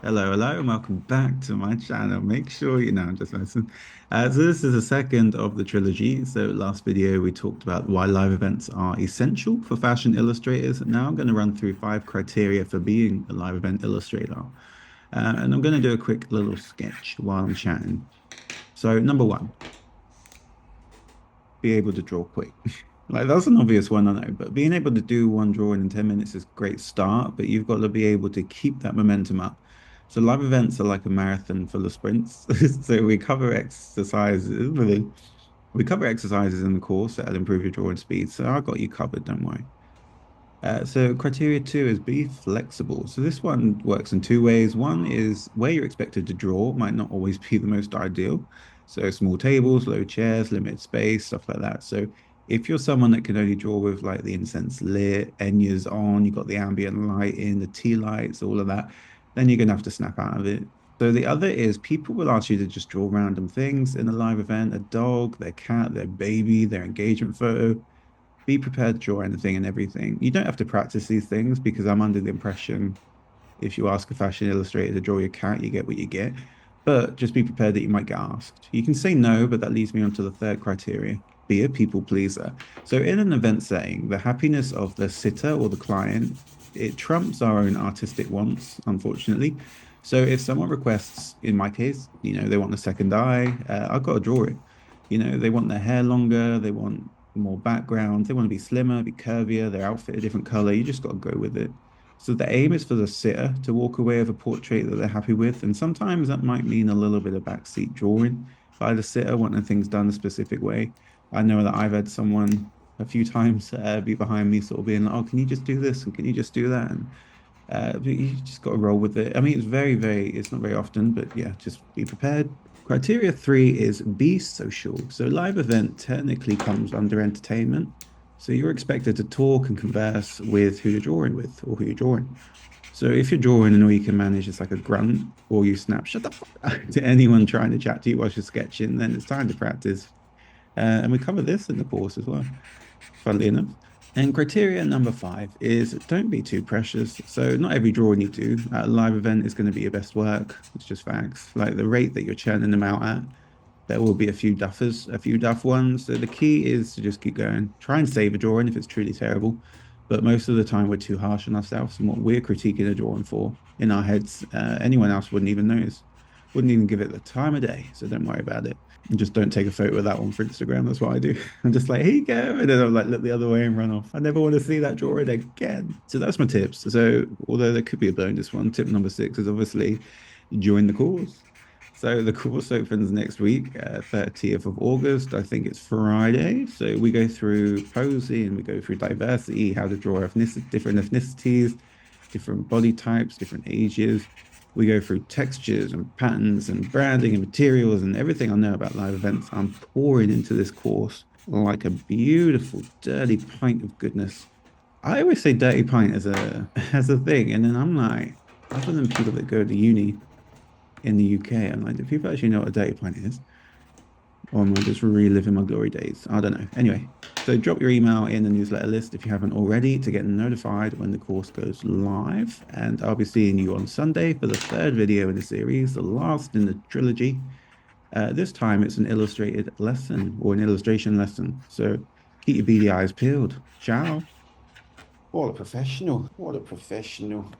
Hello, hello, and welcome back to my channel. Make sure you know, I'm just messing. So this is the second of the trilogy. So last video we talked about why live events are essential for fashion illustrators. Now I'm going to run through 5 criteria for being a live event illustrator. And I'm going to do a quick little sketch while I'm chatting. So number one, be able to draw quick. Like that's an obvious one, I know, but being able to do one drawing in 10 minutes is a great start, but you've got to be able to keep that momentum up. So live events are like a marathon full of sprints. So we cover exercises in the course that'll improve your drawing speed. So I got you covered, don't worry. So criteria two is be flexible. So this one works in 2 ways. One is where you're expected to draw might not always be the most ideal. So small tables, low chairs, limited space, stuff like that. So if you're someone that can only draw with like the incense lit, Enya's on, you've got the ambient light in, the tea lights, all of that, then you're gonna have to snap out of it. So the other is people will ask you to just draw random things in a live event, a dog, their cat, their baby, their engagement photo. Be prepared to draw anything and everything. You don't have to practice these things because I'm under the impression if you ask a fashion illustrator to draw your cat, you get what you get. But just be prepared that you might get asked. You can say no, but that leads me on to the third criteria. Be a people pleaser. So in an event setting, the happiness of the sitter or the client, it trumps our own artistic wants, unfortunately. So if someone requests, in my case, they want a second eye, I've got to draw it. They want their hair longer, they want more background, they want to be slimmer, be curvier, their outfit a different color. You just got to go with it. So the aim is for the sitter to walk away with a portrait that they're happy with. And sometimes that might mean a little bit of backseat drawing by the sitter, wanting things done a specific way. I know that I've had someone a few times be behind me sort of being like, oh, can you just do this? And can you just do that? And but you just got to roll with it. I mean, it's not very often, but yeah, just be prepared. Criteria three is be social. So live event technically comes under entertainment. So you're expected to talk and converse with who you're drawing with or who you're drawing. So if you're drawing and all you can manage is like a grunt or you snap, shut the fuck up to anyone trying to chat to you while you're sketching, then it's time to practice. And we cover this in the course as well, funnily enough. And criteria number five is don't be too precious. So not every drawing you do at a live event is going to be your best work. It's just facts. Like the rate that you're churning them out at, there will be a few duffers, a few duff ones. So the key is to just keep going. Try and save a drawing if it's truly terrible. But most of the time we're too harsh on ourselves and what we're critiquing a drawing for in our heads, anyone else wouldn't even notice. Wouldn't even give it the time of day. So don't worry about it. And just don't take a photo of that one for Instagram. That's what I do. I'm just like, here you go. And then I'm like, look the other way and run off. I never want to see that drawing again. So that's my tips. So although there could be a bonus one, tip number six is obviously join the course. So the course opens next week, 30th of August. I think it's Friday. So we go through posing, we go through diversity, how to draw different ethnicities, different body types, different ages. We go through textures and patterns and branding and materials and everything I know about live events. I'm pouring into this course like a beautiful, dirty pint of goodness. I always say dirty pint as a as a thing, and then I'm like, other than people that go to uni in the UK, I'm like, do people actually know what a dirty pint is? Or am I just reliving my glory days? I don't know. Anyway, so drop your email in the newsletter list if you haven't already to get notified when the course goes live. And I'll be seeing you on Sunday for the third video in the series, the last in the trilogy. This time it's an illustrated lesson or an illustration lesson. So keep your beady eyes peeled. Ciao. What a professional. What a professional.